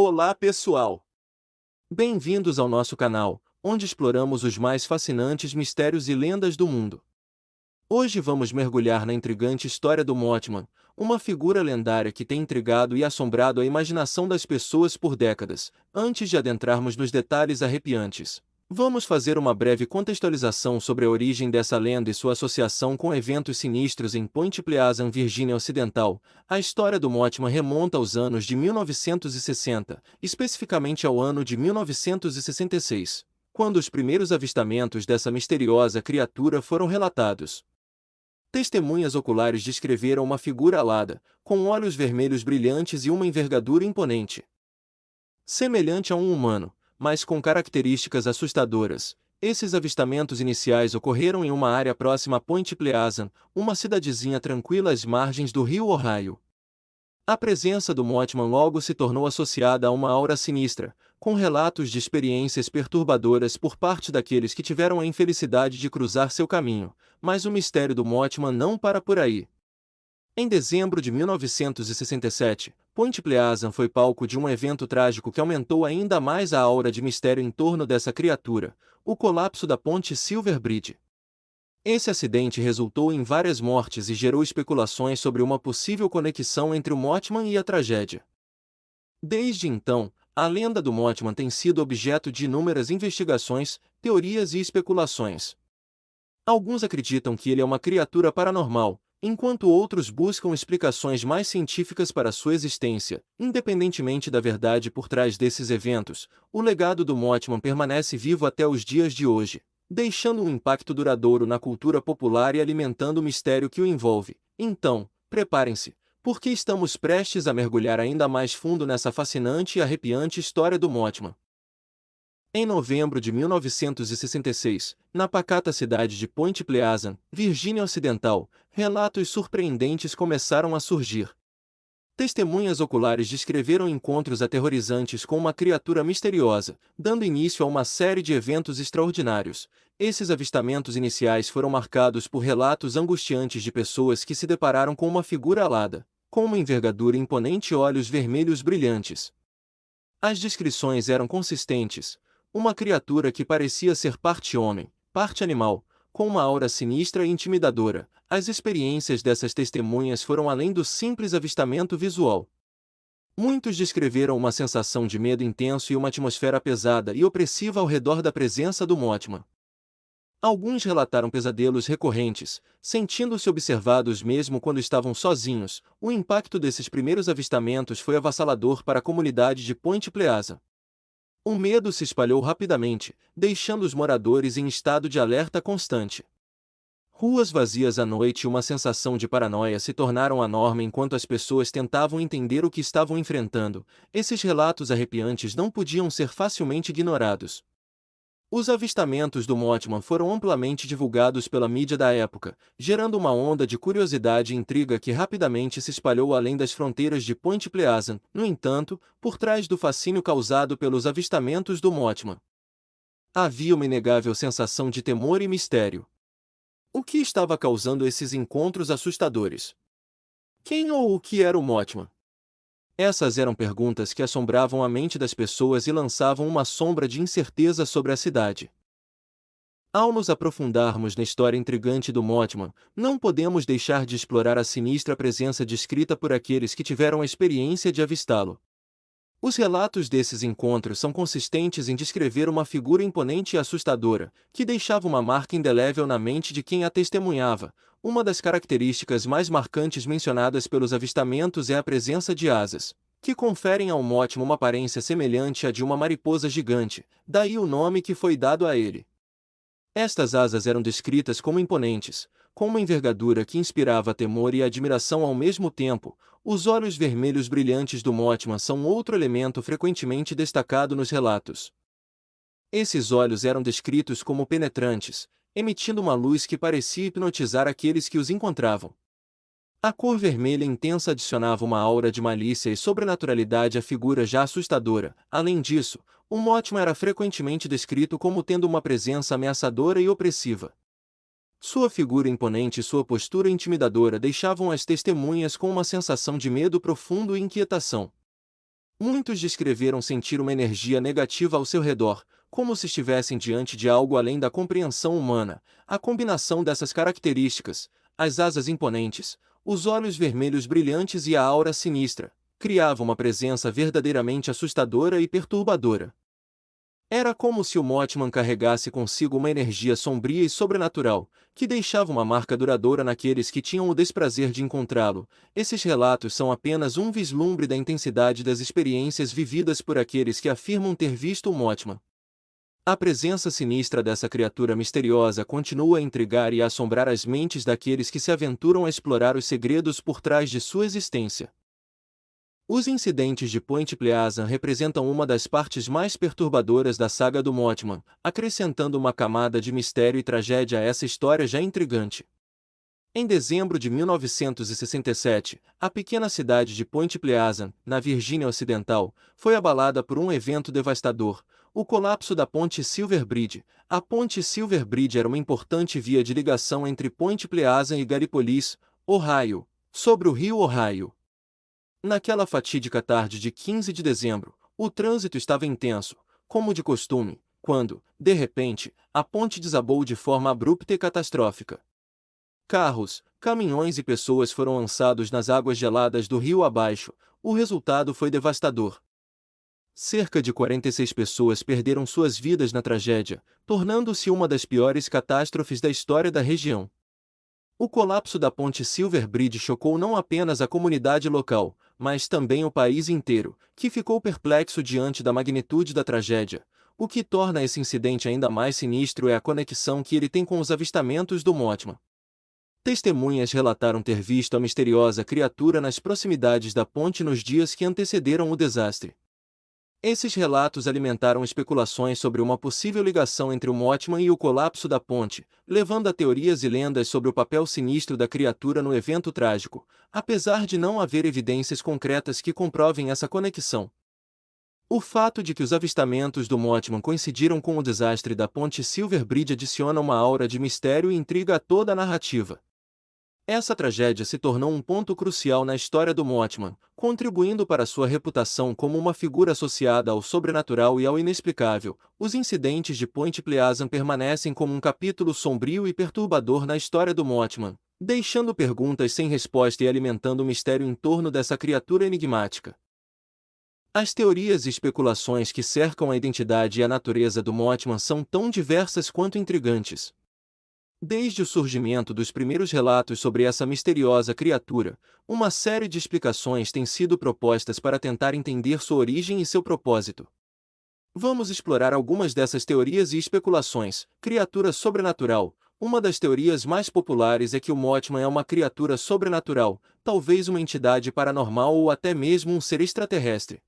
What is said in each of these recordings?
Olá, pessoal! Bem-vindos ao nosso canal, onde exploramos os mais fascinantes mistérios e lendas do mundo. Hoje vamos mergulhar na intrigante história do Mothman, uma figura lendária que tem intrigado e assombrado a imaginação das pessoas por décadas. Antes de adentrarmos nos detalhes arrepiantes, vamos fazer uma breve contextualização sobre a origem dessa lenda e sua associação com eventos sinistros em Point Pleasant, Virgínia Ocidental. A história do Mothman remonta aos anos de 1960, especificamente ao ano de 1966, quando os primeiros avistamentos dessa misteriosa criatura foram relatados. Testemunhas oculares descreveram uma figura alada, com olhos vermelhos brilhantes e uma envergadura imponente. Semelhante a um humano, mas com características assustadoras, esses avistamentos iniciais ocorreram em uma área próxima a Point Pleasant, uma cidadezinha tranquila às margens do rio Ohio. A presença do Mothman logo se tornou associada a uma aura sinistra, com relatos de experiências perturbadoras por parte daqueles que tiveram a infelicidade de cruzar seu caminho, mas o mistério do Mothman não para por aí. Em dezembro de 1967, Point Pleasant foi palco de um evento trágico que aumentou ainda mais a aura de mistério em torno dessa criatura: o colapso da ponte Silver Bridge. Esse acidente resultou em várias mortes e gerou especulações sobre uma possível conexão entre o Mothman e a tragédia. Desde então, a lenda do Mothman tem sido objeto de inúmeras investigações, teorias e especulações. Alguns acreditam que ele é uma criatura paranormal, enquanto outros buscam explicações mais científicas para sua existência. Independentemente da verdade por trás desses eventos, o legado do Mothman permanece vivo até os dias de hoje, deixando um impacto duradouro na cultura popular e alimentando o mistério que o envolve. Então, preparem-se, porque estamos prestes a mergulhar ainda mais fundo nessa fascinante e arrepiante história do Mothman. Em novembro de 1966, na pacata cidade de Point Pleasant, Virgínia Ocidental, relatos surpreendentes começaram a surgir. Testemunhas oculares descreveram encontros aterrorizantes com uma criatura misteriosa, dando início a uma série de eventos extraordinários. Esses avistamentos iniciais foram marcados por relatos angustiantes de pessoas que se depararam com uma figura alada, com uma envergadura imponente e olhos vermelhos brilhantes. As descrições eram consistentes: uma criatura que parecia ser parte homem, parte animal, com uma aura sinistra e intimidadora. As experiências dessas testemunhas foram além do simples avistamento visual. Muitos descreveram uma sensação de medo intenso e uma atmosfera pesada e opressiva ao redor da presença do Mothman. Alguns relataram pesadelos recorrentes, sentindo-se observados mesmo quando estavam sozinhos. O impacto desses primeiros avistamentos foi avassalador para a comunidade de Point Pleasant. O medo se espalhou rapidamente, deixando os moradores em estado de alerta constante. Ruas vazias à noite e uma sensação de paranoia se tornaram a norma enquanto as pessoas tentavam entender o que estavam enfrentando. Esses relatos arrepiantes não podiam ser facilmente ignorados. Os avistamentos do Mothman foram amplamente divulgados pela mídia da época, gerando uma onda de curiosidade e intriga que rapidamente se espalhou além das fronteiras de Point Pleasant. No entanto, por trás do fascínio causado pelos avistamentos do Mothman, havia uma inegável sensação de temor e mistério. O que estava causando esses encontros assustadores? Quem ou o que era o Mothman? Essas eram perguntas que assombravam a mente das pessoas e lançavam uma sombra de incerteza sobre a cidade. Ao nos aprofundarmos na história intrigante do Mothman, não podemos deixar de explorar a sinistra presença descrita por aqueles que tiveram a experiência de avistá-lo. Os relatos desses encontros são consistentes em descrever uma figura imponente e assustadora, que deixava uma marca indelével na mente de quem a testemunhava. Uma das características mais marcantes mencionadas pelos avistamentos é a presença de asas, que conferem ao Mothman uma aparência semelhante à de uma mariposa gigante, daí o nome que foi dado a ele. Estas asas eram descritas como imponentes, com uma envergadura que inspirava temor e admiração ao mesmo tempo. Os olhos vermelhos brilhantes do Mothman são outro elemento frequentemente destacado nos relatos. Esses olhos eram descritos como penetrantes, emitindo uma luz que parecia hipnotizar aqueles que os encontravam. A cor vermelha intensa adicionava uma aura de malícia e sobrenaturalidade à figura já assustadora. Além disso, o Mothman era frequentemente descrito como tendo uma presença ameaçadora e opressiva. Sua figura imponente e sua postura intimidadora deixavam as testemunhas com uma sensação de medo profundo e inquietação. Muitos descreveram sentir uma energia negativa ao seu redor, como se estivessem diante de algo além da compreensão humana. A combinação dessas características, as asas imponentes, os olhos vermelhos brilhantes e a aura sinistra, criava uma presença verdadeiramente assustadora e perturbadora. Era como se o Mothman carregasse consigo uma energia sombria e sobrenatural, que deixava uma marca duradoura naqueles que tinham o desprazer de encontrá-lo. Esses relatos são apenas um vislumbre da intensidade das experiências vividas por aqueles que afirmam ter visto o Mothman. A presença sinistra dessa criatura misteriosa continua a intrigar e a assombrar as mentes daqueles que se aventuram a explorar os segredos por trás de sua existência. Os incidentes de Point Pleasant representam uma das partes mais perturbadoras da saga do Mothman, acrescentando uma camada de mistério e tragédia a essa história já intrigante. Em dezembro de 1967, a pequena cidade de Point Pleasant, na Virgínia Ocidental, foi abalada por um evento devastador, o colapso da Ponte Silver Bridge. A Ponte Silver Bridge era uma importante via de ligação entre Point Pleasant e Gallipolis, Ohio, sobre o rio Ohio. Naquela fatídica tarde de 15 de dezembro, o trânsito estava intenso, como de costume, quando, de repente, a ponte desabou de forma abrupta e catastrófica. Carros, caminhões e pessoas foram lançados nas águas geladas do rio abaixo. O resultado foi devastador. Cerca de 46 pessoas perderam suas vidas na tragédia, tornando-se uma das piores catástrofes da história da região. O colapso da ponte Silver Bridge chocou não apenas a comunidade local, mas também o país inteiro, que ficou perplexo diante da magnitude da tragédia. O que torna esse incidente ainda mais sinistro é a conexão que ele tem com os avistamentos do Mothman. Testemunhas relataram ter visto a misteriosa criatura nas proximidades da ponte nos dias que antecederam o desastre. Esses relatos alimentaram especulações sobre uma possível ligação entre o Mothman e o colapso da ponte, levando a teorias e lendas sobre o papel sinistro da criatura no evento trágico, apesar de não haver evidências concretas que comprovem essa conexão. O fato de que os avistamentos do Mothman coincidiram com o desastre da ponte Silver Bridge adiciona uma aura de mistério e intriga a toda a narrativa. Essa tragédia se tornou um ponto crucial na história do Mothman, contribuindo para sua reputação como uma figura associada ao sobrenatural e ao inexplicável. Os incidentes de Point Pleasant permanecem como um capítulo sombrio e perturbador na história do Mothman, deixando perguntas sem resposta e alimentando o mistério em torno dessa criatura enigmática. As teorias e especulações que cercam a identidade e a natureza do Mothman são tão diversas quanto intrigantes. Desde o surgimento dos primeiros relatos sobre essa misteriosa criatura, uma série de explicações tem sido propostas para tentar entender sua origem e seu propósito. Vamos explorar algumas dessas teorias e especulações. Criatura sobrenatural. Uma das teorias mais populares é que o Mothman é uma criatura sobrenatural, talvez uma entidade paranormal ou até mesmo um ser extraterrestre.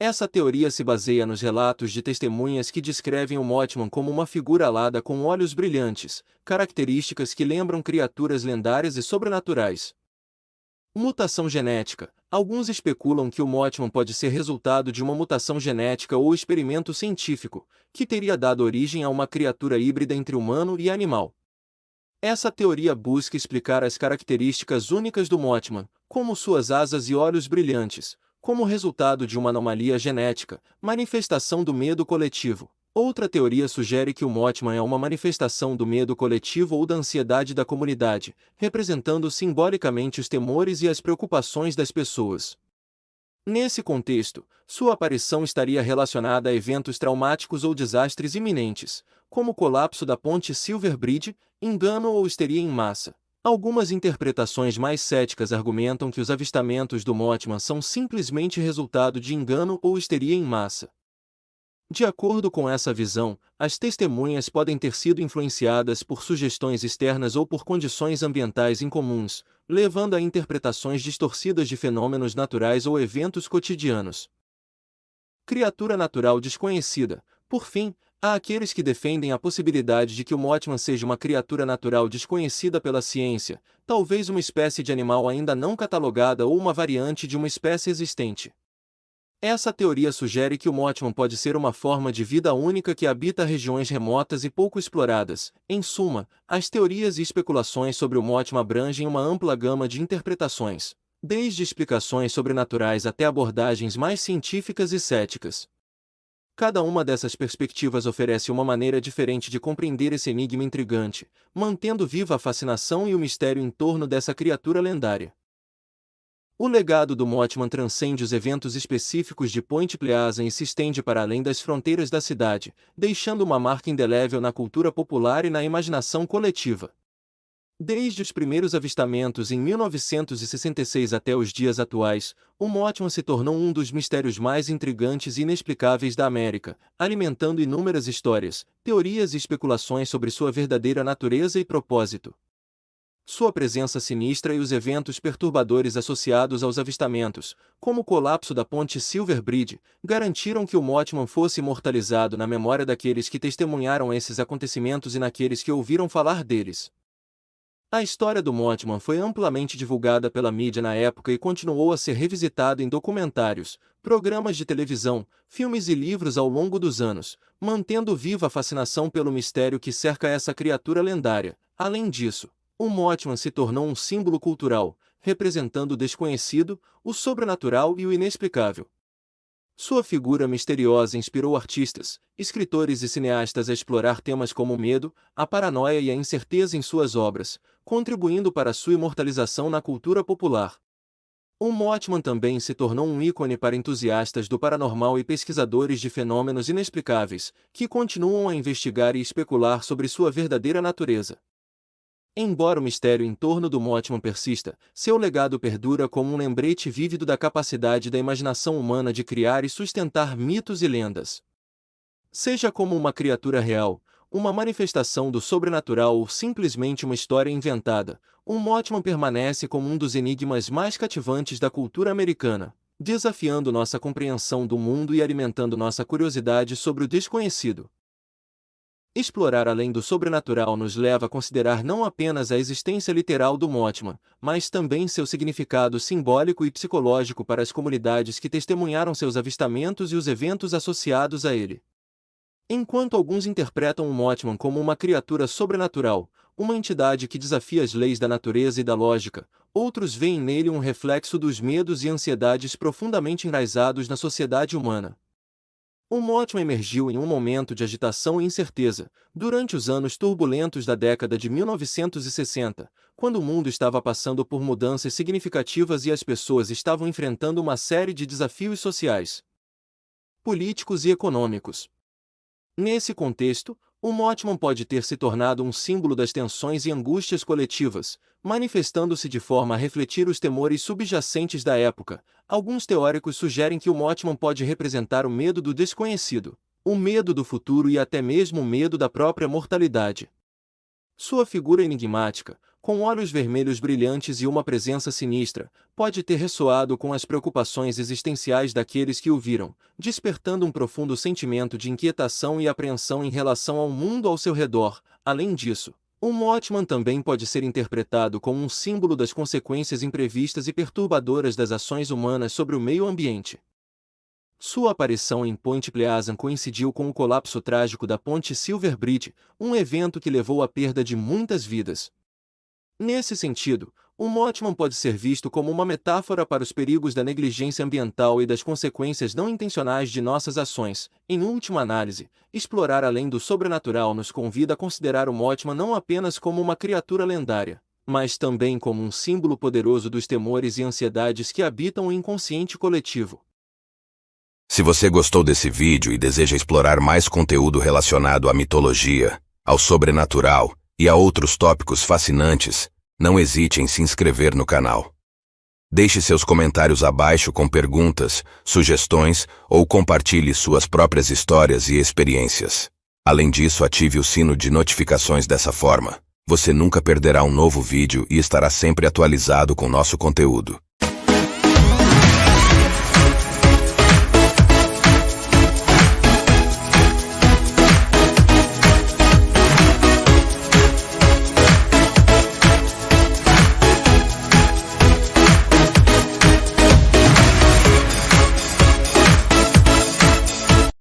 Essa teoria se baseia nos relatos de testemunhas que descrevem o Mothman como uma figura alada com olhos brilhantes, características que lembram criaturas lendárias e sobrenaturais. Mutação genética. Alguns especulam que o Mothman pode ser resultado de uma mutação genética ou experimento científico, que teria dado origem a uma criatura híbrida entre humano e animal. Essa teoria busca explicar as características únicas do Mothman, como suas asas e olhos brilhantes, como resultado de uma anomalia genética, manifestação do medo coletivo. Outra teoria sugere que o Mothman é uma manifestação do medo coletivo ou da ansiedade da comunidade, representando simbolicamente os temores e as preocupações das pessoas. Nesse contexto, sua aparição estaria relacionada a eventos traumáticos ou desastres iminentes, como o colapso da ponte Silver Bridge, engano ou histeria em massa. Algumas interpretações mais céticas argumentam que os avistamentos do Mothman são simplesmente resultado de engano ou histeria em massa. De acordo com essa visão, as testemunhas podem ter sido influenciadas por sugestões externas ou por condições ambientais incomuns, levando a interpretações distorcidas de fenômenos naturais ou eventos cotidianos. Criatura natural desconhecida. Por fim, há aqueles que defendem a possibilidade de que o Mothman seja uma criatura natural desconhecida pela ciência, talvez uma espécie de animal ainda não catalogada ou uma variante de uma espécie existente. Essa teoria sugere que o Mothman pode ser uma forma de vida única que habita regiões remotas e pouco exploradas. Em suma, as teorias e especulações sobre o Mothman abrangem uma ampla gama de interpretações. desde explicações sobrenaturais até abordagens mais científicas e céticas. Cada uma dessas perspectivas oferece uma maneira diferente de compreender esse enigma intrigante, mantendo viva a fascinação e o mistério em torno dessa criatura lendária. O legado do Mothman transcende os eventos específicos de Point Pleasant e se estende para além das fronteiras da cidade, deixando uma marca indelével na cultura popular e na imaginação coletiva. Desde os primeiros avistamentos em 1966 até os dias atuais, o Mothman se tornou um dos mistérios mais intrigantes e inexplicáveis da América, alimentando inúmeras histórias, teorias e especulações sobre sua verdadeira natureza e propósito. Sua presença sinistra e os eventos perturbadores associados aos avistamentos, como o colapso da ponte Silver Bridge, garantiram que o Mothman fosse imortalizado na memória daqueles que testemunharam esses acontecimentos e naqueles que ouviram falar deles. A história do Mothman foi amplamente divulgada pela mídia na época e continuou a ser revisitada em documentários, programas de televisão, filmes e livros ao longo dos anos, mantendo viva a fascinação pelo mistério que cerca essa criatura lendária. Além disso, o Mothman se tornou um símbolo cultural, representando o desconhecido, o sobrenatural e o inexplicável. Sua figura misteriosa inspirou artistas, escritores e cineastas a explorar temas como o medo, a paranoia e a incerteza em suas obras, contribuindo para sua imortalização na cultura popular. O Mothman também se tornou um ícone para entusiastas do paranormal e pesquisadores de fenômenos inexplicáveis, que continuam a investigar e especular sobre sua verdadeira natureza. Embora o mistério em torno do Mothman persista, seu legado perdura como um lembrete vívido da capacidade da imaginação humana de criar e sustentar mitos e lendas. Seja como uma criatura real, uma manifestação do sobrenatural ou simplesmente uma história inventada, o Mothman permanece como um dos enigmas mais cativantes da cultura americana, desafiando nossa compreensão do mundo e alimentando nossa curiosidade sobre o desconhecido. Explorar além do sobrenatural nos leva a considerar não apenas a existência literal do Mothman, mas também seu significado simbólico e psicológico para as comunidades que testemunharam seus avistamentos e os eventos associados a ele. Enquanto alguns interpretam o Mothman como uma criatura sobrenatural, uma entidade que desafia as leis da natureza e da lógica, outros veem nele um reflexo dos medos e ansiedades profundamente enraizados na sociedade humana. O Mothman emergiu em um momento de agitação e incerteza, durante os anos turbulentos da década de 1960, quando o mundo estava passando por mudanças significativas e as pessoas estavam enfrentando uma série de desafios sociais, políticos e econômicos. Nesse contexto, o Mothman pode ter se tornado um símbolo das tensões e angústias coletivas, manifestando-se de forma a refletir os temores subjacentes da época. Alguns teóricos sugerem que o Mothman pode representar o medo do desconhecido, o medo do futuro e até mesmo o medo da própria mortalidade. Sua figura enigmática, com olhos vermelhos brilhantes e uma presença sinistra, pode ter ressoado com as preocupações existenciais daqueles que o viram, despertando um profundo sentimento de inquietação e apreensão em relação ao mundo ao seu redor. Além disso, o Mothman também pode ser interpretado como um símbolo das consequências imprevistas e perturbadoras das ações humanas sobre o meio ambiente. Sua aparição em Point Pleasant coincidiu com o colapso trágico da ponte Silver Bridge, um evento que levou à perda de muitas vidas. Nesse sentido, o Mothman pode ser visto como uma metáfora para os perigos da negligência ambiental e das consequências não intencionais de nossas ações. Em última análise, explorar além do sobrenatural nos convida a considerar o Mothman não apenas como uma criatura lendária, mas também como um símbolo poderoso dos temores e ansiedades que habitam o inconsciente coletivo. Se você gostou desse vídeo e deseja explorar mais conteúdo relacionado à mitologia, ao sobrenatural e a outros tópicos fascinantes, não hesite em se inscrever no canal. Deixe seus comentários abaixo com perguntas, sugestões ou compartilhe suas próprias histórias e experiências. Além disso, ative o sino de notificações dessa forma. Você nunca perderá um novo vídeo e estará sempre atualizado com nosso conteúdo.